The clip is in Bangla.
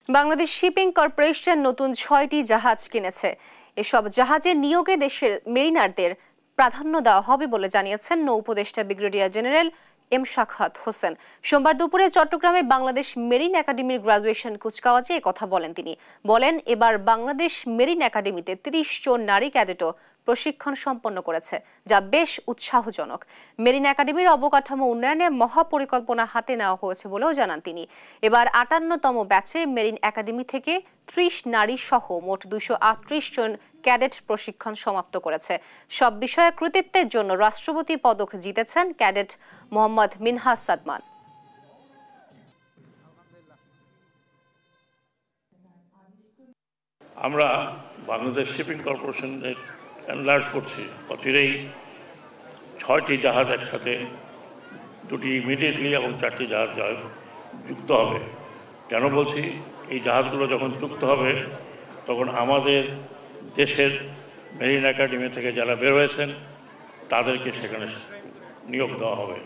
বাংলাদেশ শিপিং কর্পোরেশন নতুন ৬টি জাহাজ কিনেছে। এসব জাহাজে নিয়োগে দেশের মেরিনারদের প্রাধান্য দেওয়া হবে বলে জানিয়েছেন নৌ উপদেষ্টা brigadier general M Shakhawat Hossain. সোমবার দুপুরে চট্টগ্রামে বাংলাদেশ মেরিন একাডেমির গ্রাজুয়েশন কুচকাওয়াজে একথা বলেন তিনি। বলেন, এবার বাংলাদেশ মেরিন একাডেমিতে ৩০ জন নারী ক্যাডেটও প্রশিক্ষণ সম্পন্ন করেছে, যা বেশ উৎসাহজনক। মেরিন একাডেমির অবকাঠামো উন্নয়নে মহাপরিকল্পনা হাতে নেওয়া হয়েছে বলেও জানান তিনি। এবার ৫৮তম ব্যাচে মেরিন একাডেমি থেকে ৩০ নারী সহ মোট ২৩৮ জন ক্যাডেট প্রশিক্ষণ সমাপ্ত করেছে। সব বিষয়ে কৃতিত্বের জন্য রাষ্ট্রপতি পদক জিতেছেন ক্যাডেট মোহাম্মদ মিনহাজ সাদমান। আমরা বাংলাদেশ শিপিং কর্পোরেশনের এনলার্জ করছি। অচিরেই ৬টি জাহাজ একসাথে, 2টি ইমিডিয়েটলি এবং 4টি জাহাজ যুক্ত হবে। কেন বলছি, এই জাহাজগুলো যখন যুক্ত হবে তখন আমাদের দেশের মেরিন একাডেমি থেকে যারা বের হয়েছেন তাদেরকে সেখানে নিয়োগ দেওয়া হবে।